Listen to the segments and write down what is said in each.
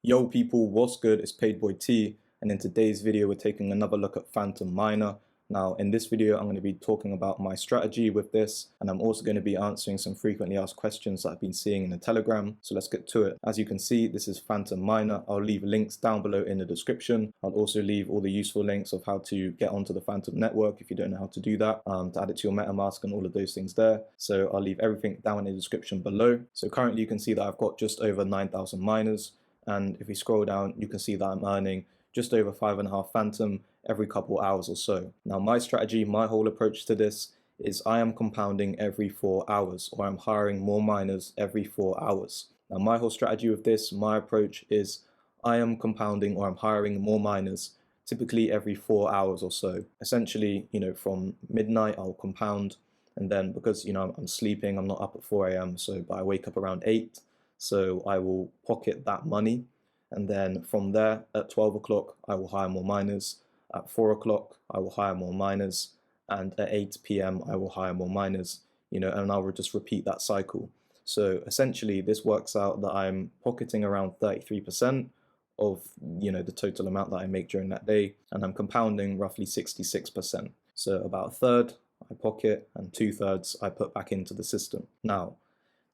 Yo people, what's good? It's Paid Boy T, and in today's video we're taking another look at Fantom Miner. Now in this video I'm going to be talking about my strategy with this, and I'm also going to be answering some frequently asked questions that I've been seeing in the Telegram. So let's get to it. As you can see, this is Fantom Miner. I'll leave links down below in the description. I'll also leave all the useful links of how to get onto the Fantom network if you don't know how to do that, to add it to your MetaMask and all of those things there. So I'll leave everything down in the description below. So currently you can see that I've got just over 9,000 miners. And if we scroll down, you can see that I'm earning just over 5.5 Fantom every couple hours or so. Now my strategy, my whole approach to this is I am compounding every 4 hours, or I'm hiring more miners every 4 hours. Now my whole strategy with this, my approach is I am compounding, or I'm hiring more miners typically every 4 hours or so. Essentially, from midnight I'll compound, and then because I'm sleeping, I'm not up at 4 a.m. but I wake up around 8. So I will pocket that money, and then from there at 12 o'clock I will hire more miners, at 4 o'clock I will hire more miners, and at 8 p.m. I will hire more miners, and I will just repeat that cycle. So essentially this works out that I'm pocketing around 33% of the total amount that I make during that day, and I'm compounding roughly 66%. So about a third I pocket and 2/3 I put back into the system. Now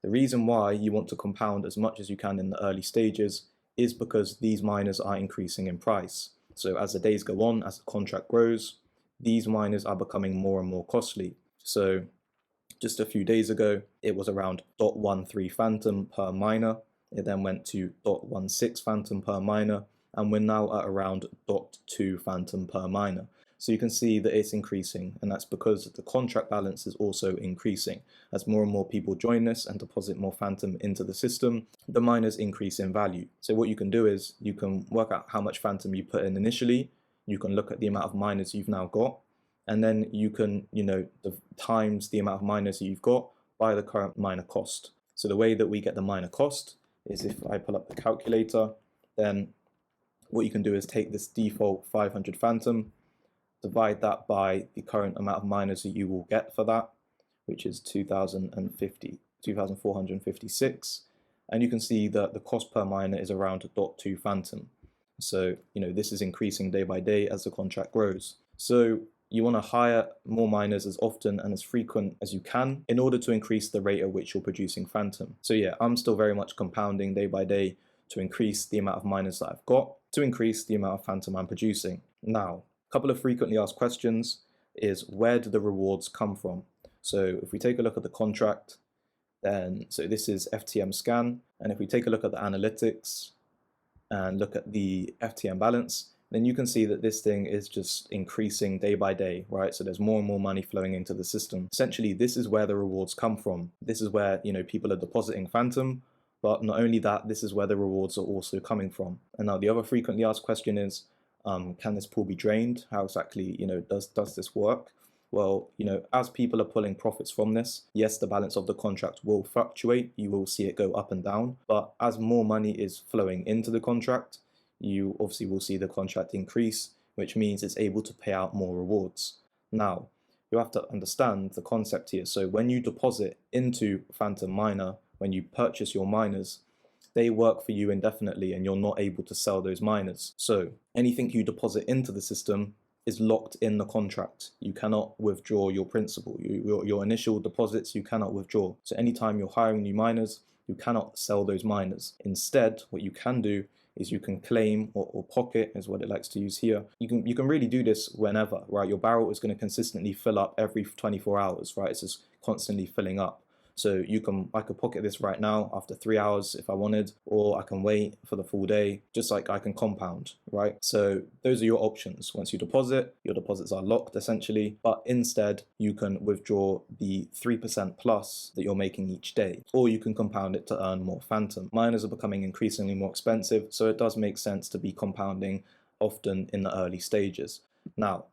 the reason why you want to compound as much as you can in the early stages is because these miners are increasing in price. So as the days go on, as the contract grows, these miners are becoming more and more costly. So just a few days ago, it was around 0.13 Fantom per miner. It then went to 0.16 Fantom per miner, and we're now at around 0.2 Fantom per miner. So you can see that it's increasing, and that's because the contract balance is also increasing. As more and more people join this and deposit more Fantom into the system, the miners increase in value. So what you can do is you can work out how much Fantom you put in initially, you can look at the amount of miners you've now got, and then you can, times the amount of miners that you've got by the current miner cost. So the way that we get the miner cost is if I pull up the calculator, then what you can do is take this default 500 Fantom, divide that by the current amount of miners that you will get for that, which is 2,456, and you can see that the cost per miner is around 0.2 Fantom. So this is increasing day by day as the contract grows. So you want to hire more miners as often and as frequent as you can in order to increase the rate at which you're producing Fantom. So yeah, I'm still very much compounding day by day to increase the amount of miners that I've got, to increase the amount of Fantom I'm producing. Now, couple of frequently asked questions is, where do the rewards come from? So if we take a look at the contract, then so this is FTM scan, and if we take a look at the analytics and look at the FTM balance, then you can see that this thing is just increasing day by day, right? So there's more and more money flowing into the system. Essentially, this is where the rewards come from. This is where people are depositing Fantom, but not only that, this is where the rewards are also coming from. And now the other frequently asked question is, can this pool be drained? How exactly, does this work? Well, as people are pulling profits from this, yes, the balance of the contract will fluctuate. You will see it go up and down. But as more money is flowing into the contract, you obviously will see the contract increase, which means it's able to pay out more rewards. Now, you have to understand the concept here. So when you deposit into Fantom Miner, when you purchase your miners, they work for you indefinitely and you're not able to sell those miners. So anything you deposit into the system is locked in the contract. You cannot withdraw your principal. Your initial deposits, you cannot withdraw. So anytime you're hiring new miners, you cannot sell those miners. Instead, what you can do is you can claim or pocket, is what it likes to use here. You can really do this whenever, right? Your barrel is going to consistently fill up every 24 hours, right? It's just constantly filling up. So I could pocket this right now after 3 hours if I wanted, or I can wait for the full day, just like I can compound, right? So those are your options. Once you deposit, your deposits are locked essentially, but instead you can withdraw the 3% plus that you're making each day, or you can compound it to earn more Fantom. Miners are becoming increasingly more expensive, so it does make sense to be compounding often in the early stages. Now,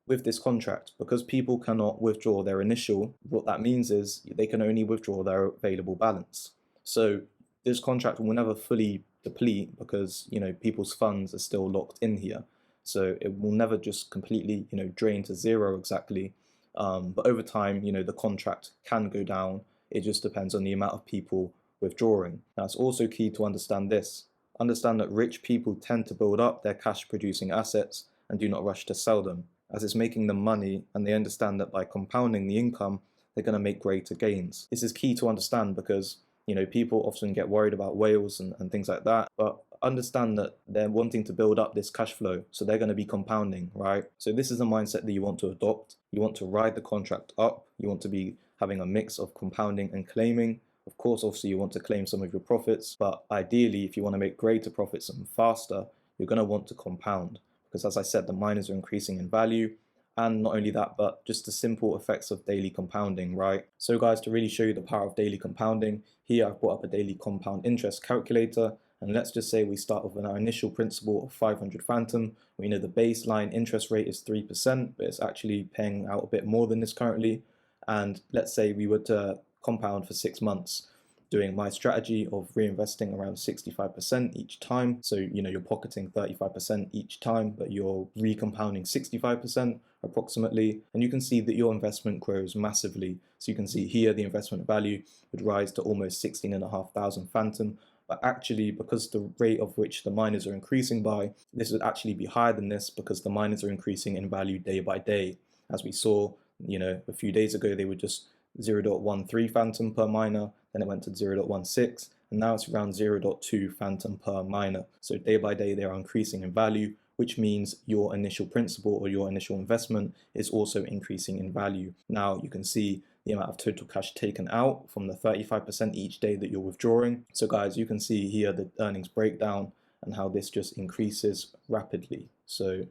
with this contract, because people cannot withdraw their initial, what that means is they can only withdraw their available balance. So this contract will never fully deplete because people's funds are still locked in here. So it will never just completely drain to zero exactly. But over time, the contract can go down. It just depends on the amount of people withdrawing. Now it's also key to understand this. understand that rich people tend to build up their cash producing assets and do not rush to sell them, as it's making them money, and they understand that by compounding the income, they're going to make greater gains. This is key to understand because, you know, people often get worried about whales and things like that, but understand that they're wanting to build up this cash flow, so they're going to be compounding, right? So this is the mindset that you want to adopt. You want to ride the contract up. You want to be having a mix of compounding and claiming. Of course, also you want to claim some of your profits, but ideally, if you want to make greater profits and faster, you're going to want to compound because, as I said, the miners are increasing in value. And not only that, but just the simple effects of daily compounding, right? So guys, to really show you the power of daily compounding, here I've brought up a daily compound interest calculator. And let's just say we start with our initial principal of 500 Fantom. We know the baseline interest rate is 3%, but it's actually paying out a bit more than this currently. And let's say we were to compound for 6 months, doing my strategy of reinvesting around 65% each time. So, you know, you're pocketing 35% each time, but you're recompounding 65% approximately. And you can see that your investment grows massively. So you can see here the investment value would rise to almost 16,500 Fantom. But actually, because the rate of which the miners are increasing by, this would actually be higher than this because the miners are increasing in value day by day. As we saw, you know, a few days ago, they were just 0.13 Fantom per miner, then it went to 0.16, and now it's around 0.2 Fantom per miner. So day by day, they are increasing in value, which means your initial principal or your initial investment is also increasing in value. Now you can see the amount of total cash taken out from the 35% each day that you're withdrawing. So guys, you can see here the earnings breakdown and how this just increases rapidly. So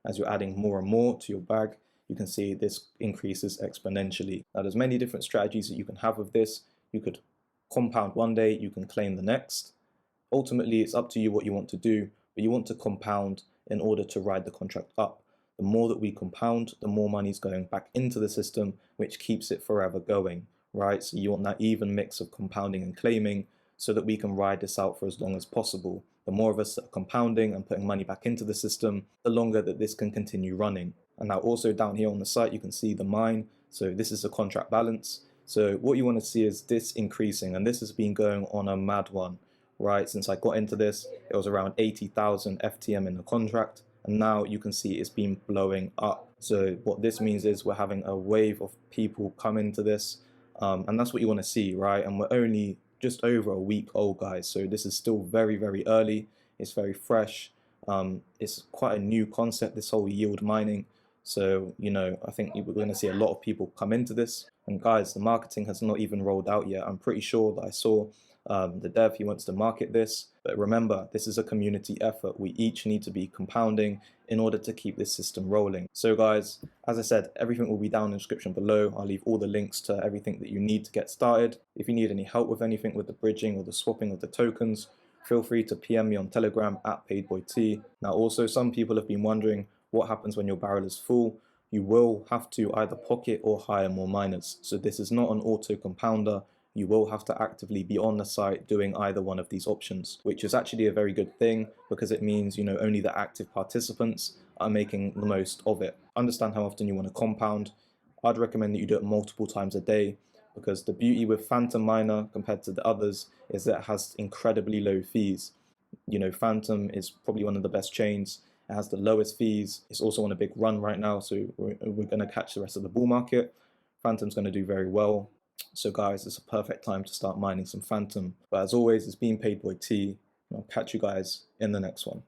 as you're adding more and more to your bag, you can see this increases exponentially. Now there's many different strategies that you can have with this. You could compound one day, you can claim the next. Ultimately, it's up to you what you want to do, but you want to compound in order to ride the contract up. The more that we compound, the more money is going back into the system, which keeps it forever going, right? So you want that even mix of compounding and claiming so that we can ride this out for as long as possible. The more of us that are compounding and putting money back into the system, the longer that this can continue running. And now also down here on the site, you can see the mine. So this is the contract balance. So what you want to see is this increasing, and this has been going on a mad one, right? Since I got into this, it was around 80,000 FTM in the contract, and now you can see it's been blowing up. So what this means is we're having a wave of people come into this, and that's what you want to see, right? And we're only just over a week old, guys. So this is still very, very early. It's very fresh. It's quite a new concept, this whole yield mining. So, you know, I think we're going to see a lot of people come into this. And guys, the marketing has not even rolled out yet. I'm pretty sure that I saw the dev, he wants to market this. But remember, this is a community effort. We each need to be compounding in order to keep this system rolling. So guys, as I said, everything will be down in the description below. I'll leave all the links to everything that you need to get started. If you need any help with anything with the bridging or the swapping of the tokens, feel free to PM me on Telegram at PaidBoyT. Now also, some people have been wondering what happens when your barrel is full. You will have to either pocket or hire more miners. So this is not an auto compounder. You will have to actively be on the site doing either one of these options, which is actually a very good thing because it means, you know, only the active participants are making the most of it. Understand how often you want to compound. I'd recommend that you do it multiple times a day because the beauty with Fantom Miner compared to the others is that it has incredibly low fees. You know, Fantom is probably one of the best chains. It has the lowest fees. It's also on a big run right now, so we're going to catch the rest of the bull market. Fantom's going to do very well. So guys, it's a perfect time to start mining some Fantom. But as always, it's been Paid Boy T, and I'll catch you guys in the next one.